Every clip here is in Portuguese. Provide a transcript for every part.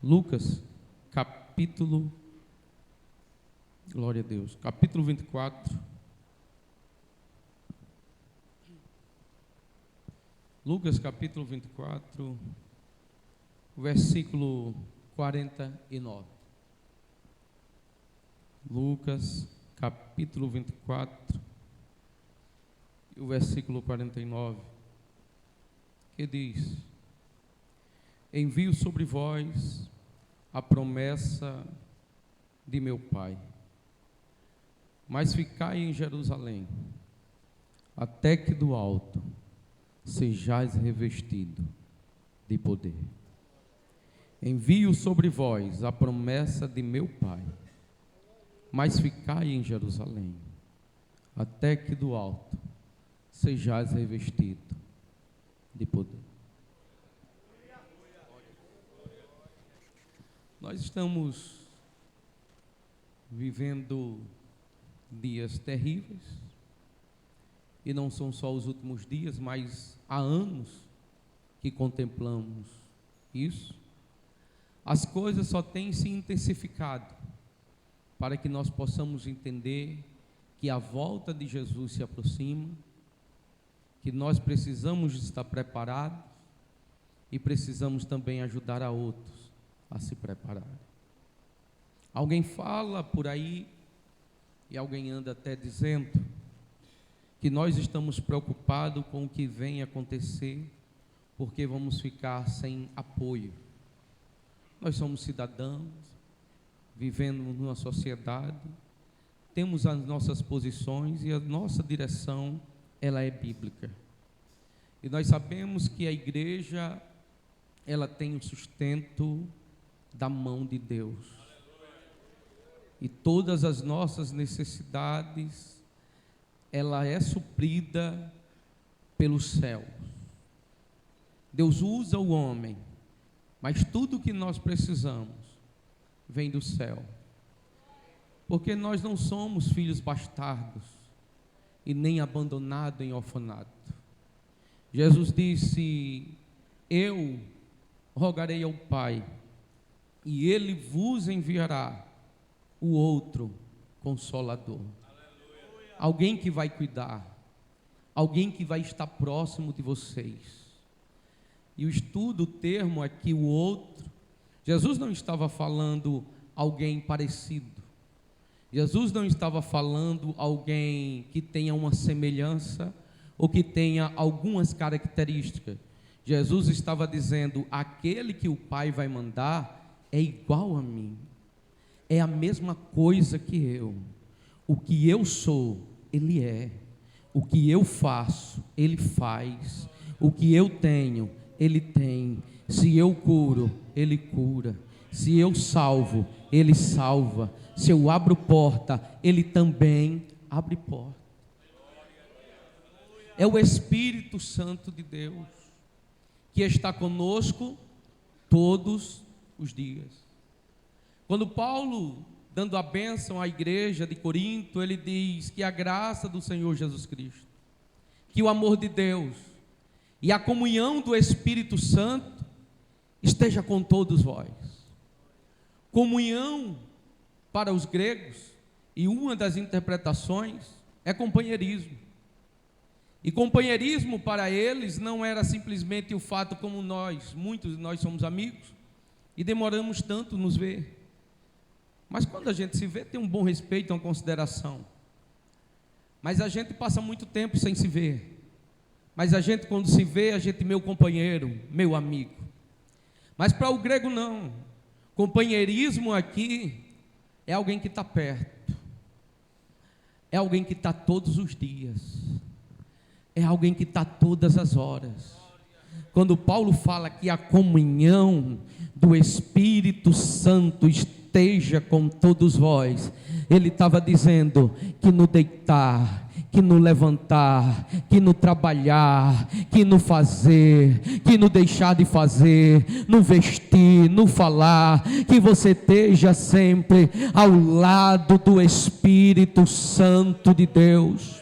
Lucas, capítulo, glória a Deus, capítulo 24. Lucas, capítulo 24, versículo 49. Lucas, capítulo 24, e o versículo 49, que diz: envio sobre vós a promessa de meu Pai, mas ficai em Jerusalém, até que do alto sejais revestido de poder. Envio sobre vós a promessa de meu Pai, mas ficai em Jerusalém, até que do alto sejais revestido de poder. Nós estamos vivendo dias terríveis, e não são só os últimos dias, mas há anos que contemplamos isso. As coisas só têm se intensificado para que nós possamos entender que a volta de Jesus se aproxima, que nós precisamos estar preparados e precisamos também ajudar a outros a se preparar. Alguém fala por aí, e alguém anda até dizendo que nós estamos preocupados com o que vem acontecer, porque vamos ficar sem apoio. Nós somos cidadãos, vivendo numa sociedade, temos as nossas posições e a nossa direção, ela é bíblica. E nós sabemos que a igreja, ela tem o sustento da mão de Deus. E todas as nossas necessidades, ela é suprida pelos céus. Deus usa o homem, mas tudo o que nós precisamos vem do céu. Porque nós não somos filhos bastardos e nem abandonados em orfanato. Jesus disse: eu rogarei ao Pai, e Ele vos enviará o outro Consolador. Alguém que vai cuidar, alguém que vai estar próximo de vocês. E o estudo, o termo aqui, o outro, Jesus não estava falando alguém parecido. Jesus não estava falando alguém que tenha uma semelhança ou que tenha algumas características. Jesus estava dizendo: aquele que o Pai vai mandar é igual a mim, é a mesma coisa que eu. O que eu sou, Ele é. O que eu faço, Ele faz. O que eu tenho, Ele tem. Se eu curo, Ele cura. Se eu salvo, Ele salva. Se eu abro porta, Ele também abre porta. É o Espírito Santo de Deus que está conosco todos os dias. Quando Paulo, dando a bênção à igreja de Corinto, ele diz que a graça do Senhor Jesus Cristo, que o amor de Deus e a comunhão do Espírito Santo esteja com todos vós. Comunhão para os gregos, e uma das interpretações é companheirismo. E companheirismo para eles não era simplesmente o fato como muitos de nós somos amigos e demoramos tanto nos ver. Mas quando a gente se vê, tem um bom respeito, uma consideração. Mas a gente passa muito tempo sem se ver. Mas a gente, quando se vê, a gente, meu companheiro, meu amigo. Mas para o grego não. Companheirismo aqui é alguém que está perto. É alguém que está todos os dias. É alguém que está todas as horas. Quando Paulo fala que a comunhão do Espírito Santo esteja com todos vós, ele estava dizendo que no deitar, que no levantar, que no trabalhar, que no fazer, que no deixar de fazer, no vestir, no falar, que você esteja sempre ao lado do Espírito Santo de Deus.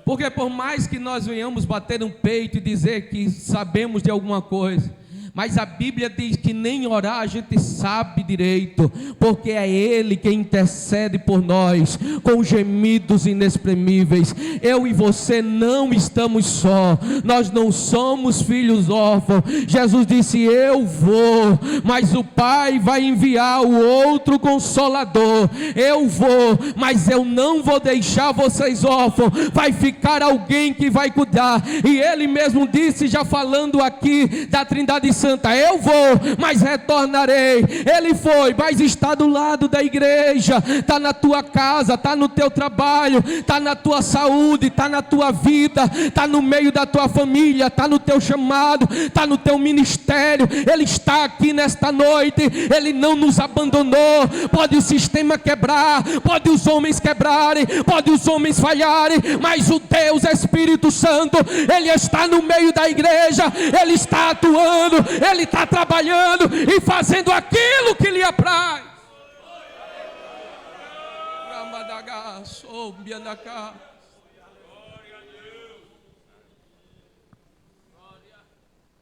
Porque por mais que nós venhamos bater no peito e dizer que sabemos de alguma coisa, mas a Bíblia diz que nem orar a gente sabe direito, porque é Ele que intercede por nós com gemidos inexprimíveis. Eu e você não estamos só, nós não somos filhos órfãos. Jesus disse: eu vou, mas o Pai vai enviar o outro Consolador. Eu vou, mas eu não vou deixar vocês órfãos, vai ficar alguém que vai cuidar. E Ele mesmo disse, já falando aqui da Trindade Santa: eu vou, mas retornarei. Ele foi, mas está do lado da igreja, está na tua casa, está no teu trabalho, está na tua saúde, está na tua vida, está no meio da tua família, está no teu chamado, está no teu ministério. Ele está aqui nesta noite, Ele não nos abandonou. Pode o sistema quebrar, pode os homens quebrarem, pode os homens falharem, mas o Deus Espírito Santo, Ele está no meio da igreja, Ele está atuando, Ele está trabalhando e fazendo aquilo que lhe apraz.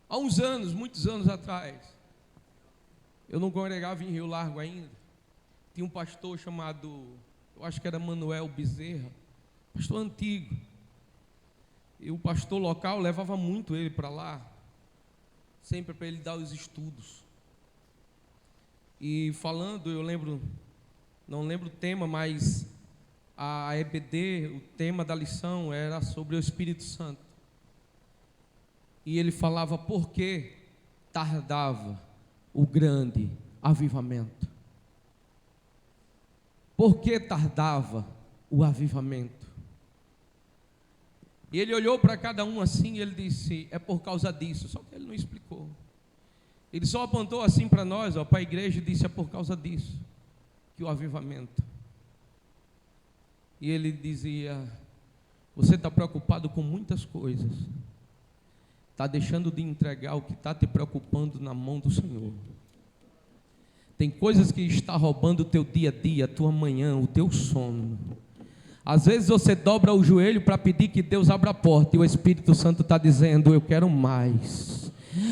Há uns anos, muitos anos atrás, eu não congregava em Rio Largo ainda. Tinha um pastor chamado, eu acho que era Manuel Bezerra, pastor antigo. E o pastor local levava muito ele para lá, sempre para ele dar os estudos. E falando, eu lembro, não lembro o tema, mas a EBD, o tema da lição era sobre o Espírito Santo. E ele falava por que tardava o grande avivamento. Por que tardava o avivamento? E ele olhou para cada um assim e ele disse: é por causa disso. Só que ele não explicou. Ele só apontou assim para nós, para a igreja, e disse: é por causa disso que o avivamento. E ele dizia: você está preocupado com muitas coisas, está deixando de entregar o que está te preocupando na mão do Senhor. Tem coisas que está roubando o teu dia a dia, a tua manhã, o teu sono. Às vezes você dobra o joelho para pedir que Deus abra a porta, e o Espírito Santo está dizendo: eu quero mais.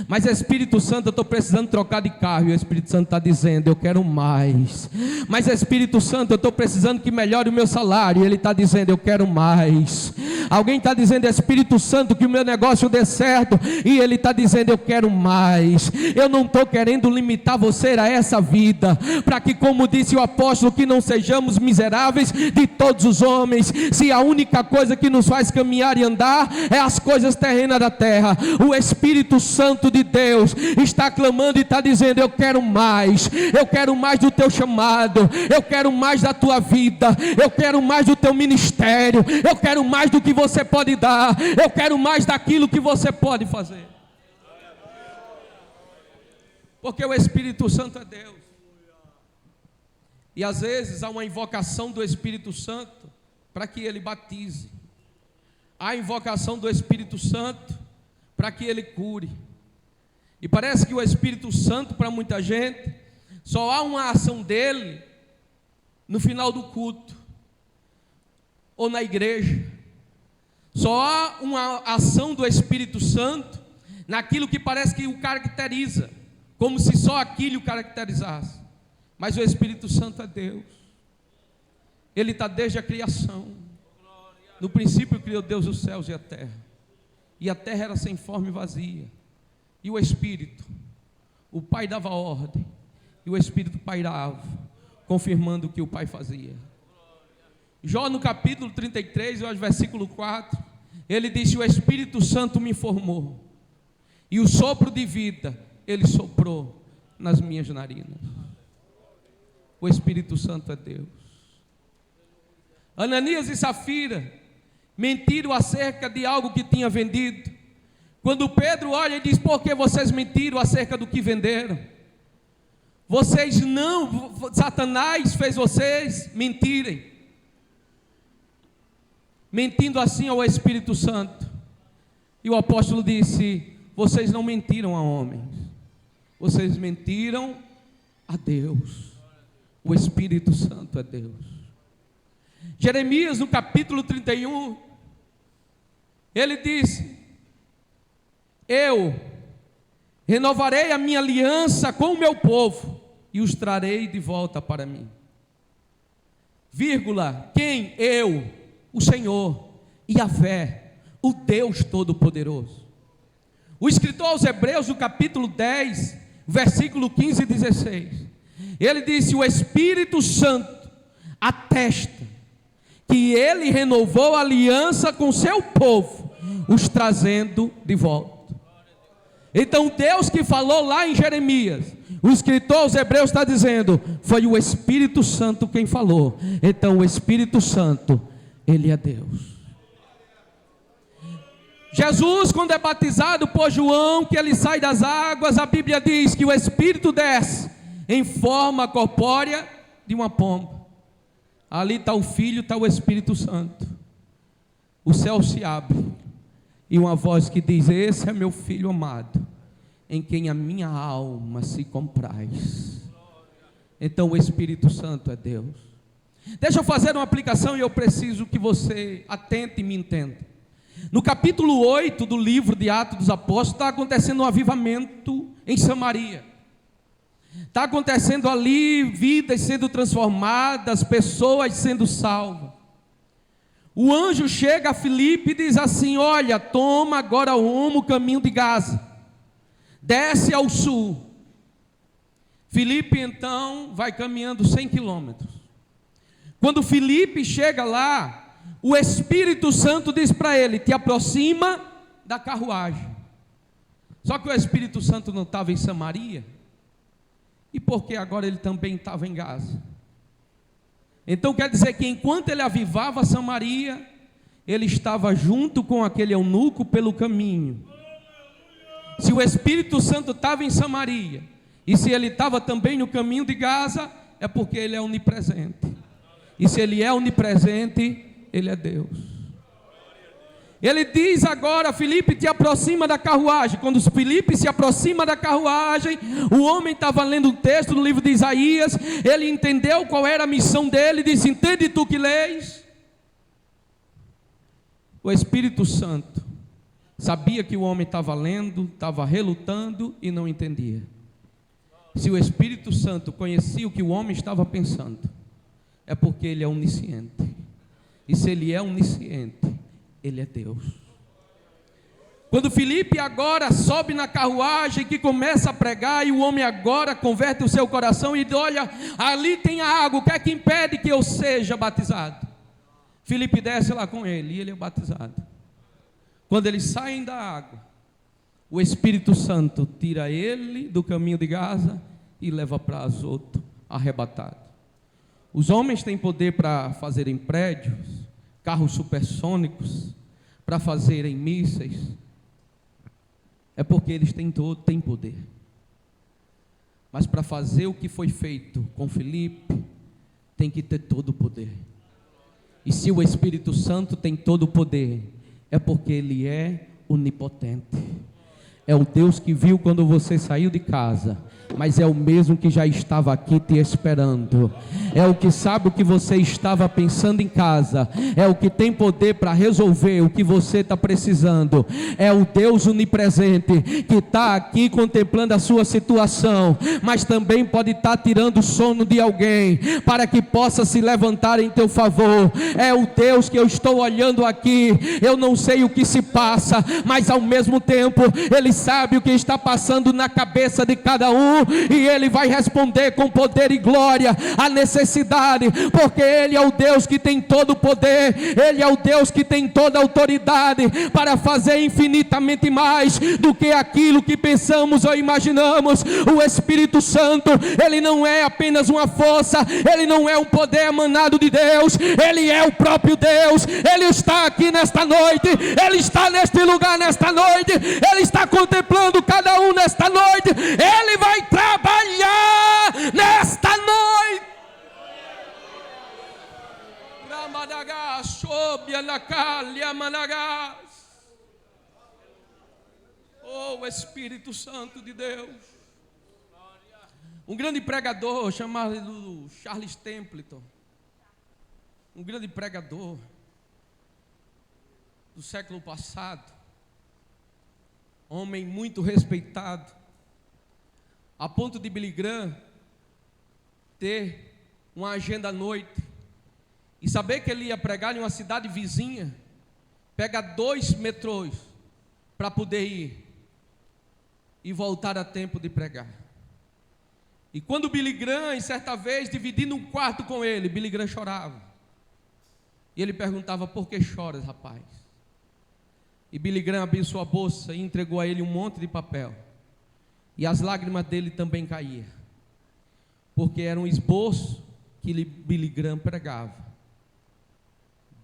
Mas Espírito Santo, eu estou precisando trocar de carro, e o Espírito Santo está dizendo: eu quero mais. Mas Espírito Santo, eu estou precisando que melhore o meu salário, e Ele está dizendo: eu quero mais. Alguém está dizendo: Espírito Santo, que o meu negócio dê certo, e Ele está dizendo: eu quero mais. Eu não estou querendo limitar você a essa vida, para que, como disse o apóstolo, que não sejamos miseráveis de todos os homens. Se a única coisa que nos faz caminhar e andar é as coisas terrenas da terra, o Espírito Santo de Deus está clamando e está dizendo: eu quero mais do teu chamado, eu quero mais da tua vida, eu quero mais do teu ministério, eu quero mais do que você pode dar, eu quero mais daquilo que você pode fazer. Porque o Espírito Santo é Deus. E às vezes há uma invocação do Espírito Santo para que Ele batize, há invocação do Espírito Santo para que Ele cure. E parece que o Espírito Santo, para muita gente, só há uma ação dele no final do culto, ou na igreja. Só há uma ação do Espírito Santo naquilo que parece que o caracteriza, como se só aquilo o caracterizasse. Mas o Espírito Santo é Deus. Ele está desde a criação. No princípio criou Deus os céus e a terra. E a terra era sem forma e vazia. E o Espírito, o Pai dava ordem, e o Espírito pairava, confirmando o que o Pai fazia. Jó no capítulo 33, versículo 4, ele disse: o Espírito Santo me formou, e o sopro de vida Ele soprou nas minhas narinas. O Espírito Santo é Deus. Ananias e Safira mentiram acerca de algo que tinha vendido. Quando Pedro olha e diz: por que vocês mentiram acerca do que venderam? Vocês não, Satanás fez vocês mentirem, mentindo assim ao Espírito Santo. E o apóstolo disse: vocês não mentiram a homens, vocês mentiram a Deus. O Espírito Santo é Deus. Jeremias no capítulo 31, ele disse: eu Renovarei a minha aliança com o meu povo e os trarei de volta para mim. Vírgula, quem? Eu, o Senhor, Yahvé, o Deus Todo-Poderoso. O escritor aos Hebreus, no capítulo 10, versículo 15 e 16, ele disse: o Espírito Santo atesta que ele renovou a aliança com seu povo, os trazendo de volta. Então Deus que falou lá em Jeremias, o escritor aos Hebreus está dizendo, foi o Espírito Santo quem falou. Então o Espírito Santo, ele é Deus. Jesus, quando é batizado por João, que ele sai das águas, a Bíblia diz que o Espírito desce em forma corpórea de uma pomba. Ali está o Filho, está o Espírito Santo. O céu se abre e uma voz que diz: esse é meu Filho amado, em quem a minha alma se compraz. Então o Espírito Santo é Deus. Deixa eu fazer uma aplicação e eu preciso que você atente e me entenda. No capítulo 8 do livro de Atos dos Apóstolos, está acontecendo um avivamento em Samaria. Está acontecendo ali vidas sendo transformadas, pessoas sendo salvas. O anjo chega a Filipe e diz assim: olha, toma agora rumo o caminho de Gaza, desce ao sul. Filipe então vai caminhando 100 quilômetros. Quando Filipe chega lá, o Espírito Santo diz para ele: te aproxima da carruagem. Só que o Espírito Santo não estava em Samaria, e porque agora ele também estava em Gaza. Então quer dizer que enquanto ele avivava Samaria, ele estava junto com aquele eunuco pelo caminho. Se o Espírito Santo estava em Samaria, e se ele estava também no caminho de Gaza, é porque ele é onipresente. E se ele é onipresente, ele é Deus. Ele diz agora: Filipe, te aproxima da carruagem. Quando Filipe se aproxima da carruagem, o homem estava lendo um texto no livro de Isaías. Ele entendeu qual era a missão dele, disse: entende tu que lês? O Espírito Santo sabia que o homem estava lendo, estava relutando e não entendia. Se o Espírito Santo conhecia o que o homem estava pensando, é porque ele é onisciente. E se ele é onisciente, ele é Deus. Quando Filipe agora sobe na carruagem, que começa a pregar, e o homem agora converte o seu coração e diz: olha, ali tem a água, o que é que impede que eu seja batizado? Filipe desce lá com ele, e ele é batizado. Quando eles saem da água, o Espírito Santo tira ele do caminho de Gaza e leva para Azoto, arrebatado. Os homens têm poder para fazerem prédios, carros supersônicos, para fazerem mísseis, é porque eles têm poder. Mas para fazer o que foi feito com Filipe, tem que ter todo o poder. E se o Espírito Santo tem todo o poder, é porque ele é onipotente. É o Deus que viu quando você saiu de casa, mas é o mesmo que já estava aqui te esperando. É o que sabe o que você estava pensando em casa. É o que tem poder para resolver o que você está precisando. É o Deus onipresente que está aqui contemplando a sua situação, mas também pode estar tirando o sono de alguém para que possa se levantar em teu favor. É o Deus que eu estou olhando aqui. Eu não sei o que se passa, mas ao mesmo tempo Ele sabe o que está passando na cabeça de cada um, e Ele vai responder com poder e glória a necessidade, porque Ele é o Deus que tem todo o poder, Ele é o Deus que tem toda a autoridade para fazer infinitamente mais do que aquilo que pensamos ou imaginamos. O Espírito Santo, Ele não é apenas uma força, Ele não é um poder emanado de Deus, Ele é o próprio Deus. Ele está aqui nesta noite, Ele está neste lugar nesta noite, Ele está contemplando cada um nesta noite, Ele vai trabalhar nesta noite. Oh, Espírito Santo de Deus. Um grande pregador chamado Charles Templeton, um grande pregador do século passado, homem muito respeitado, a ponto de Billy Graham ter uma agenda à noite e saber que ele ia pregar em uma cidade vizinha, pega 2 metrôs para poder ir e voltar a tempo de pregar. E quando Billy Graham, certa vez, dividindo um quarto com ele, Billy Graham chorava. E ele perguntava: por que choras, rapaz? E Billy Graham abriu sua bolsa e entregou a ele um monte de papel. E as lágrimas dele também caíam, porque era um esboço que Billy Graham pregava,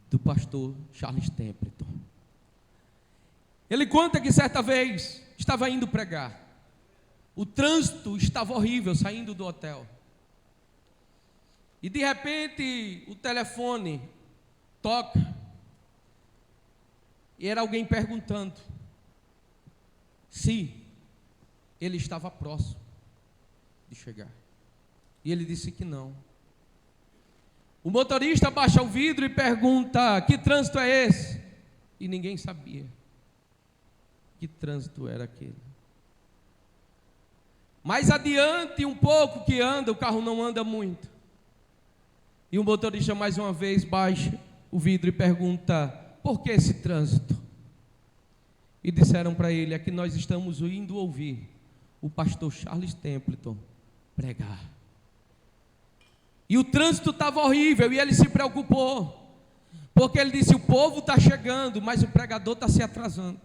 do pastor Charles Templeton. Ele conta que certa vez estava indo pregar. O trânsito estava horrível saindo do hotel. E de repente o telefone toca. E era alguém perguntando se ele estava próximo de chegar. E ele disse que não. O motorista baixa o vidro e pergunta: que trânsito é esse? E ninguém sabia que trânsito era aquele. Mais adiante um pouco que anda, o carro não anda muito. E o motorista mais uma vez baixa o vidro e pergunta: por que esse trânsito? E disseram para ele: é que nós estamos indo ouvir o pastor Charles Templeton pregar. E o trânsito estava horrível e ele se preocupou, porque ele disse: o povo está chegando, mas o pregador está se atrasando.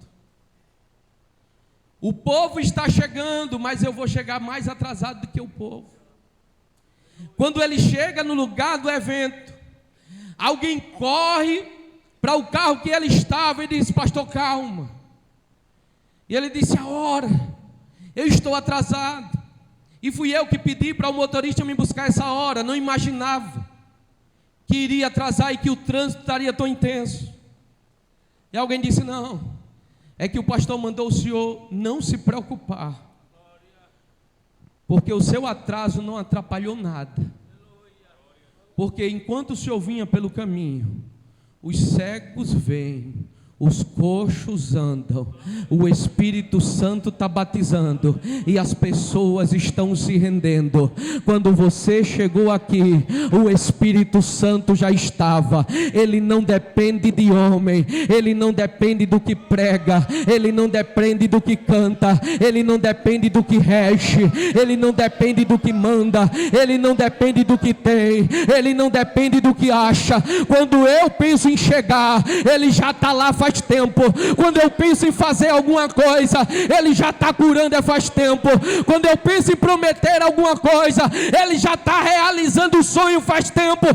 O povo está chegando, mas eu vou chegar mais atrasado do que o povo. Quando ele chega no lugar do evento, alguém corre para o carro que ele estava e diz: pastor, calma. E ele disse: a hora, eu estou atrasado. E fui eu que pedi para o motorista me buscar essa hora. Não imaginava que iria atrasar e que o trânsito estaria tão intenso. E alguém disse: não, é que o pastor mandou o senhor não se preocupar, porque o seu atraso não atrapalhou nada. Porque enquanto o senhor vinha pelo caminho, os cegos veem, os coxos andam, o Espírito Santo está batizando e as pessoas estão se rendendo. Quando você chegou aqui, o Espírito Santo já estava. Ele não depende de homem, ele não depende do que prega, ele não depende do que canta, ele não depende do que rege, ele não depende do que manda, ele não depende do que tem, ele não depende do que acha. Quando eu penso em chegar, ele já está lá faz tempo. Quando eu penso em fazer alguma coisa, ele já está curando faz tempo. Quando eu penso em prometer alguma coisa, ele já está realizando o sonho faz tempo.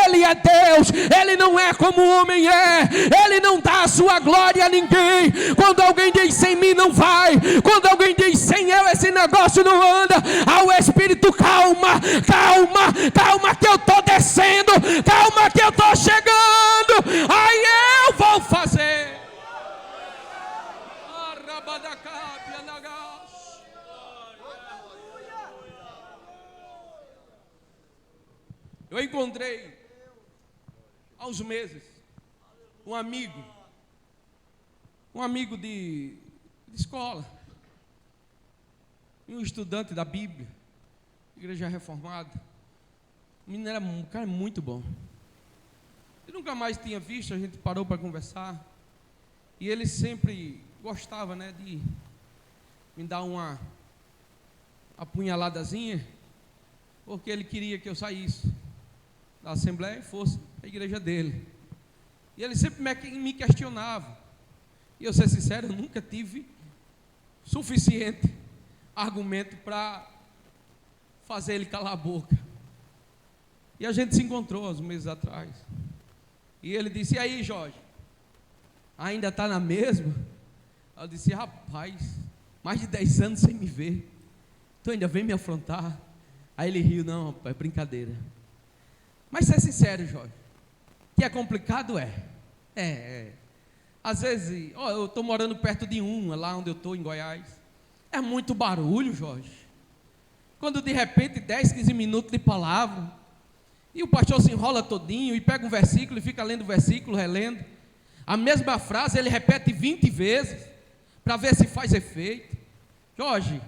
Ele é Deus, ele não é como o homem é, ele não dá a sua glória a ninguém. Quando alguém diz: sem mim não vai, quando alguém diz: sem eu esse negócio não anda, ao Espírito: calma, calma, calma que eu estou descendo, calma que eu estou chegando, aí eu vou fazer. Eu encontrei há uns meses um amigo de escola, um estudante da Bíblia, igreja reformada. O menino era um cara muito bom. Eu nunca mais tinha visto, a gente parou para conversar. E ele sempre gostava, de me dar uma apunhaladazinha, porque ele queria que eu saísse da Assembleia e fosse para a igreja dele. E ele sempre me questionava. E eu, ser sincero, eu nunca tive suficiente argumento para fazer ele calar a boca. E a gente se encontrou uns meses atrás. E ele disse: e aí, Jorge, ainda está na mesma? Eu disse: rapaz, mais de 10 anos sem me ver, tu ainda vem me afrontar? Aí ele riu: não, rapaz, é brincadeira. Mas ser sincero, Jorge, que é complicado, às vezes, eu estou morando perto de lá onde eu estou, em Goiás. É muito barulho, Jorge. Quando de repente 10, 15 minutos de palavra, e o pastor se enrola todinho, e pega um versículo, e fica lendo o versículo, relendo. A mesma frase ele repete 20 vezes, para ver se faz efeito. Jorge,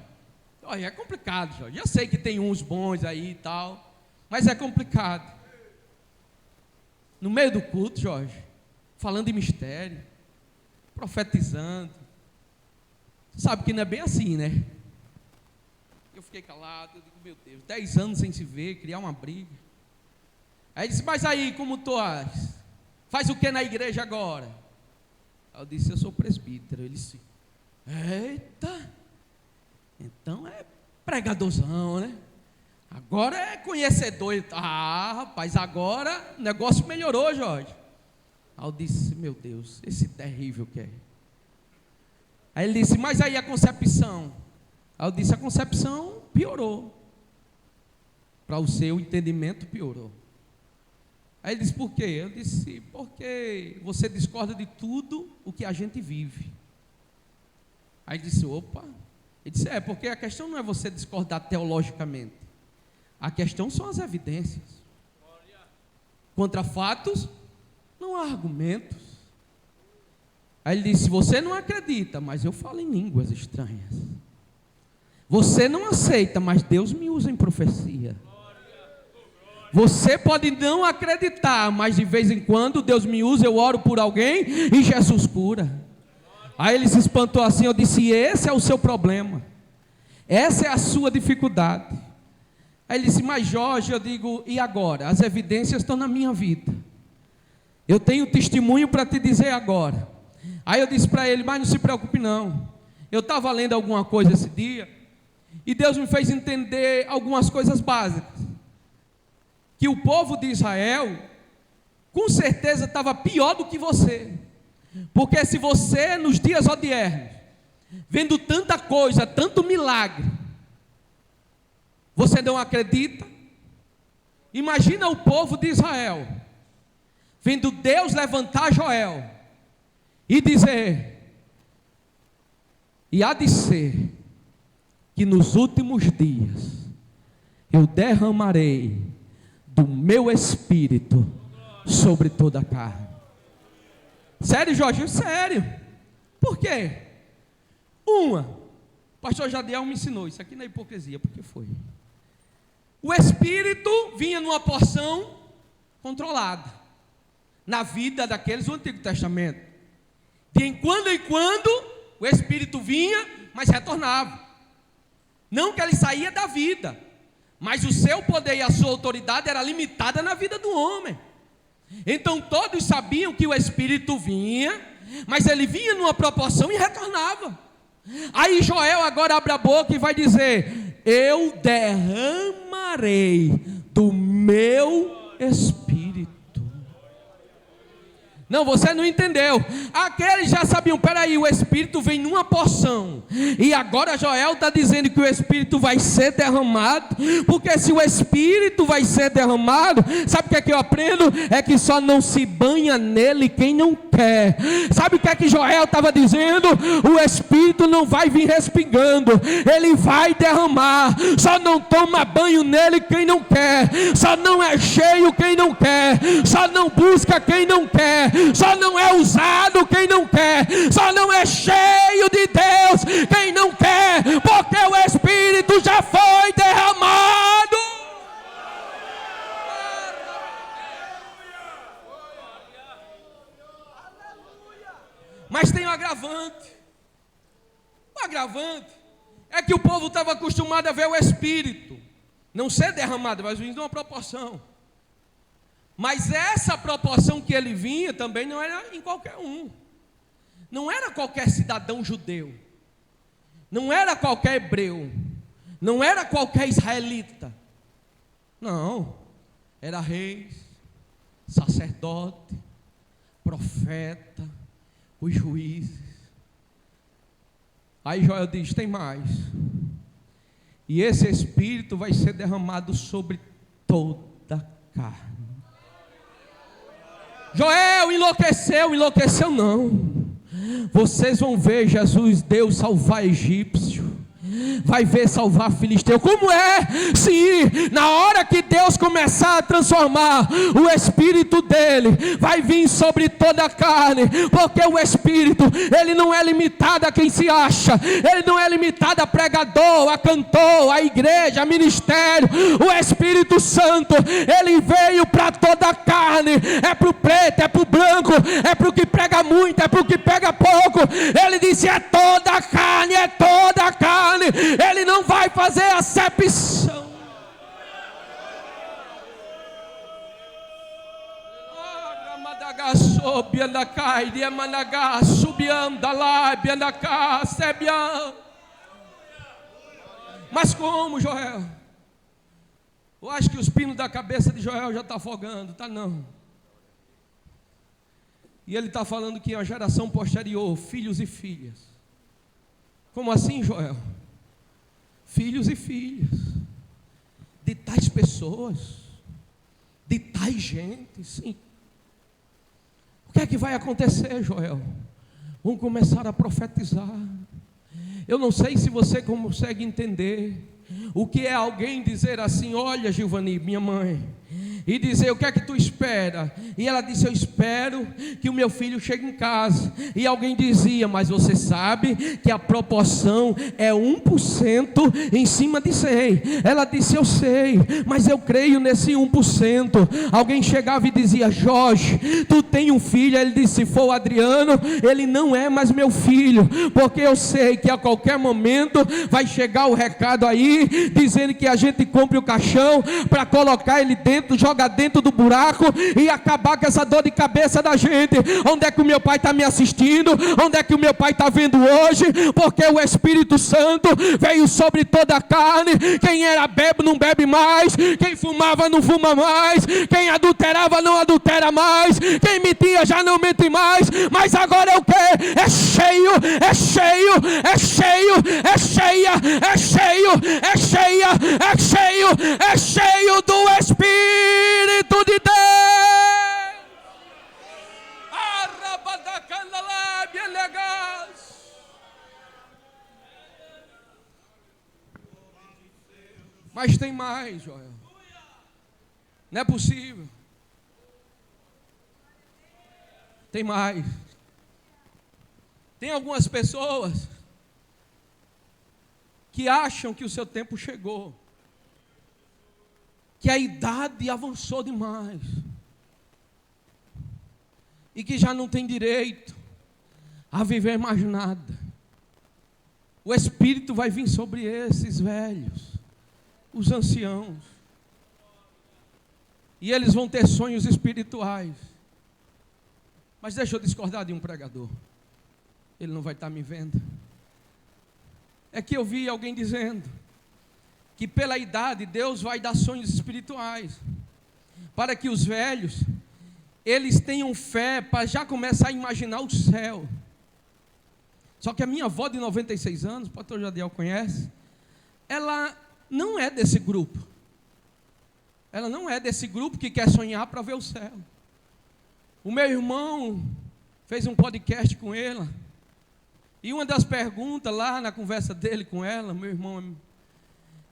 Olha, é complicado, Jorge. Eu sei que tem uns bons aí e tal, mas é complicado. No meio do culto, Jorge, falando em mistério, profetizando. Você sabe que não é bem assim, né? Eu fiquei calado, eu digo, meu Deus, 10 anos sem se ver, criar uma briga. Aí ele disse, mas aí, como tu és? Faz o que na igreja agora? Aí eu disse, eu sou presbítero. Ele disse, eita, então é pregadorzão, né? Agora é conhecedor. Ah, rapaz, agora o negócio melhorou, Jorge. Aí eu disse, meu Deus, esse terrível que é. Aí ele disse, mas aí a concepção? Aí eu disse, a concepção piorou. Para o seu entendimento piorou. Aí ele disse, por quê? Eu disse, porque você discorda de tudo o que a gente vive. Aí ele disse, opa. Ele disse, porque a questão não é você discordar teologicamente. A questão são as evidências. Contra fatos, não há argumentos. Aí ele disse, você não acredita, mas eu falo em línguas estranhas. Você não aceita, mas Deus me usa em profecia. Você pode não acreditar, mas de vez em quando Deus me usa, eu oro por alguém e Jesus cura. Aí ele se espantou assim, eu disse, esse é o seu problema. Essa é a sua dificuldade. Aí ele disse, mas Jorge, eu digo, e agora? As evidências estão na minha vida. Eu tenho testemunho para te dizer agora. Aí eu disse para ele, mas não se preocupe não. Eu estava lendo alguma coisa esse dia, e Deus me fez entender algumas coisas básicas. Que o povo de Israel, com certeza estava pior do que você. Porque se você, nos dias odiernos, vendo tanta coisa, tanto milagre, você não acredita? Imagina o povo de Israel, vendo Deus levantar Joel, e dizer, e há de ser, que nos últimos dias, eu derramarei do meu espírito sobre toda a carne. Sério, Jorge? Sério. Por quê? O pastor Jadiel me ensinou, isso aqui não é hipocrisia, porque foi. O espírito vinha numa porção controlada, na vida daqueles do Antigo Testamento. De em quando o espírito vinha, mas retornava. Não que ele saía da vida, mas o seu poder e a sua autoridade era limitada na vida do homem. Então todos sabiam que o Espírito vinha, mas ele vinha numa proporção e retornava. Aí Joel agora abre a boca e vai dizer, eu derramarei do meu Espírito. Não, você não entendeu. Aqueles já sabiam, peraí, o Espírito vem numa porção, e agora Joel está dizendo que o Espírito vai ser derramado, porque se o Espírito vai ser derramado, sabe o que é que eu aprendo? É que só não se banha nele quem não quer. Sabe o que é que Joel estava dizendo? O Espírito não vai vir respingando, ele vai derramar, só não toma banho nele quem não quer, só não é cheio quem não quer, só não busca quem não quer, só não é usado quem não quer, só não é cheio de Deus quem não quer, porque o Espírito já foi derramado. Mas tem um agravante. O agravante é que o povo estava acostumado a ver o Espírito não ser derramado, mas vindo uma proporção. Mas essa proporção que ele vinha também não era em qualquer um. Não era qualquer cidadão judeu. Não era qualquer hebreu. Não era qualquer israelita. Não. Era reis, sacerdote, profeta, os juízes. Aí Joel diz, tem mais. E esse Espírito vai ser derramado sobre toda a carne. Joel enlouqueceu não. Vocês vão ver Jesus, Deus salvar egípcio. vai ver salvar filisteu. Como é? Sim, na hora que Deus começar a transformar, o Espírito dele vai vir sobre toda a carne, porque o Espírito, ele não é limitado a quem se acha, ele não é limitado a pregador, a cantor, a igreja, a ministério. O Espírito Santo, ele veio para toda a carne, é para o preto, é para o branco, é para o que prega muito, é para o que pega pouco. Ele disse: é toda a carne, é toda a carne. Ele não vai fazer acepção. Mas como, Joel? Eu acho que os pinos da cabeça de Joel já estão afogando. Tá não. E ele está falando que a geração posterior, filhos e filhas. Como assim, Joel? Filhos e filhas de tais pessoas, de tais gente, sim. O que é que vai acontecer, Joel? Vão começar a profetizar. Eu não sei se você consegue entender o que é alguém dizer assim: olha, Gilvani, minha mãe, e dizer: o que é que tu espera? E ela disse: eu espero que o meu filho chegue em casa. E alguém dizia: mas você sabe que a proporção é 1% em cima de 100. Ela disse: eu sei, mas eu creio nesse 1%. Alguém chegava e dizia: Jorge, tu tem um filho? Ele disse: se for o Adriano, ele não é mais meu filho, porque eu sei que a qualquer momento vai chegar o recado aí, dizendo que a gente compre o caixão para colocar ele dentro, jogar dentro do buraco e acabar com essa dor de cabeça da gente. Onde é que o meu pai está me assistindo? Onde é que o meu pai está vendo hoje? Porque o Espírito Santo veio sobre toda a carne. Quem era bebe não bebe mais, quem fumava não fuma mais, quem adulterava não adultera mais, quem mentia já não mente mais. Mas agora é o quê? É cheio, é cheio, é cheio, é cheia, é cheio, é cheia, é cheio, é cheio do Espírito de Deus. Mas tem mais, Joel. Não é possível. Tem mais. Tem algumas pessoas que acham que o seu tempo chegou, que a idade avançou demais, e que já não tem direito a viver mais nada. O Espírito vai vir sobre esses velhos, os anciãos, e eles vão ter sonhos espirituais. Mas deixa eu discordar de um pregador, ele não vai estar me vendo. É que eu vi alguém dizendo que pela idade Deus vai dar sonhos espirituais, para que os velhos, eles tenham fé para já começar a imaginar o céu. Só que a minha avó de 96 anos, o pastor Jadiel conhece, ela não é desse grupo. Ela não é desse grupo que quer sonhar para ver o céu. O meu irmão fez um podcast com ela, e uma das perguntas lá na conversa dele com ela, meu irmão,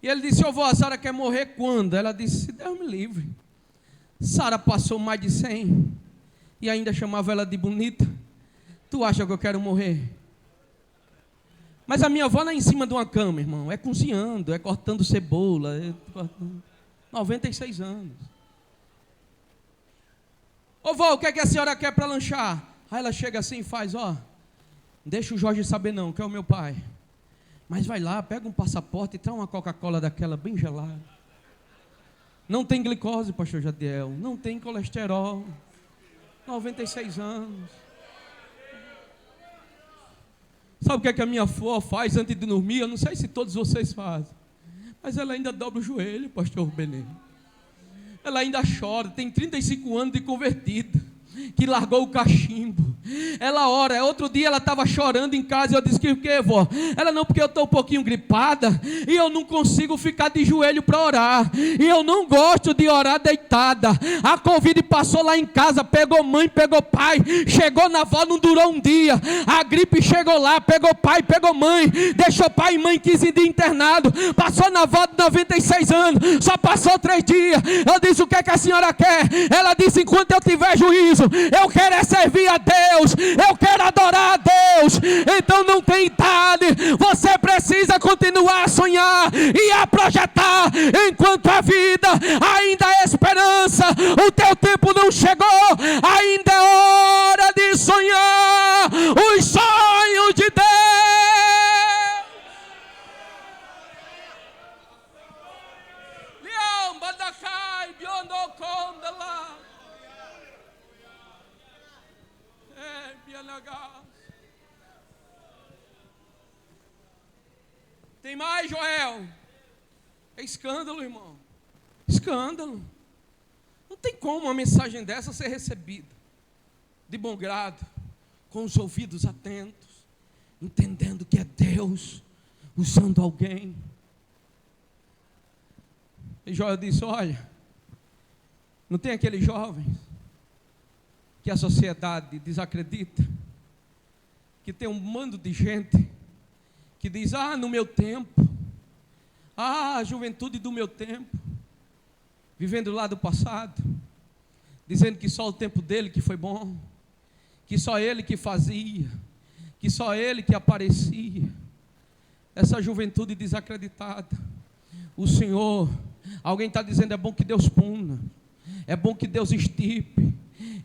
e ele disse: ô vó, a senhora quer morrer quando? Ela disse: Deus me livre. Sara passou mais de 100 e ainda chamava ela de bonita. Tu acha que eu quero morrer? Mas a minha avó não é em cima de uma cama, irmão, é cozinhando, é cortando cebola, 96 anos. Ô vó, o que é que a senhora quer para lanchar? Aí ela chega assim e faz: ó, deixa o Jorge saber não, que é o meu pai, mas vai lá, pega um passaporte e traz uma Coca-Cola daquela bem gelada. Não tem glicose, pastor Jadiel, não tem colesterol, 96 anos. Sabe o que é que a minha avó faz antes de dormir? Eu não sei se todos vocês fazem, mas ela ainda dobra o joelho, pastor Benê. Ela ainda chora, tem 35 anos de convertida. que largou o cachimbo. Ela ora. Outro dia ela estava chorando em casa. Eu disse: que o que, vó? Ela: não, porque eu estou um pouquinho gripada e eu não consigo ficar de joelho para orar, e eu não gosto de orar deitada. A Covid passou lá em casa, pegou mãe, pegou pai, chegou na avó, não durou um dia. A gripe chegou lá, pegou pai, pegou mãe, deixou pai e mãe 15 dias internado, passou na avó de 96 anos, só passou 3 dias. Eu disse: o que é que a senhora quer? Ela disse: enquanto eu tiver juízo, eu quero é servir a Deus, eu quero adorar a Deus. Então não tem idade, você precisa continuar a sonhar e a projetar enquanto a vida ainda há esperança. O teu tempo não chegou, ainda é hora de sonhar os sonhos de Deus. Tem mais, Joel? É escândalo, irmão. Escândalo. Não tem como uma mensagem dessa ser recebida de bom grado, com os ouvidos atentos, entendendo que é Deus usando alguém. E Joel disse: olha, não tem aqueles jovens que a sociedade desacredita, que tem um bando de gente que diz: ah, no meu tempo, ah, a juventude do meu tempo, vivendo lá do passado, dizendo que só o tempo dele que foi bom, que só ele que fazia, que só ele que aparecia. Essa juventude desacreditada. O Senhor, alguém está dizendo: é bom que Deus puna, é bom que Deus extirpe.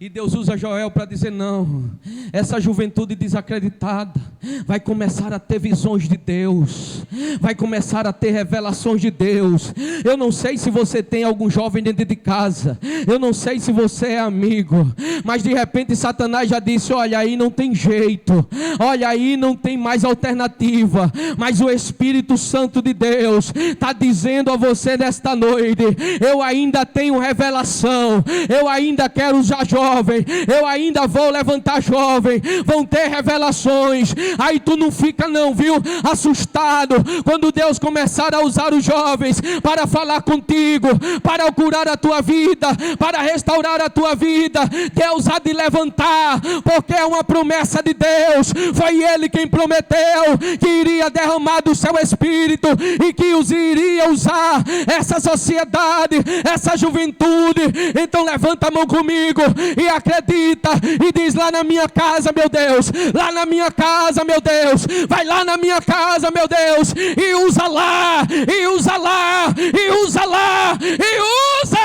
E Deus usa Joel para dizer: não, essa juventude desacreditada vai começar a ter visões de Deus, vai começar a ter revelações de Deus. Eu não sei se você tem algum jovem dentro de casa, eu não sei se você é amigo, mas de repente Satanás já disse: olha, aí não tem jeito, olha, aí não tem mais alternativa. Mas o Espírito Santo de Deus está dizendo a você nesta noite: eu ainda tenho revelação, eu ainda quero usar jovem, eu ainda vou levantar jovem, vão ter revelações. Aí tu não fica não, viu, assustado, quando Deus começar a usar os jovens para falar contigo, para curar a tua vida, para restaurar a tua vida. Deus há de levantar, porque é uma promessa de Deus. Foi Ele quem prometeu que iria derramar do seu Espírito e que os iria usar, essa sociedade, essa juventude. Então levanta a mão comigo e acredita e diz: lá na minha casa, meu Deus, lá na minha casa, meu Deus, vai lá na minha casa, meu Deus, e usa lá, e usa lá, e usa lá, e usa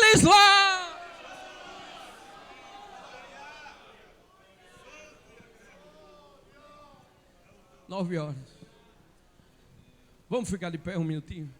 eles lá. Nove horas. Vamos ficar de pé um minutinho.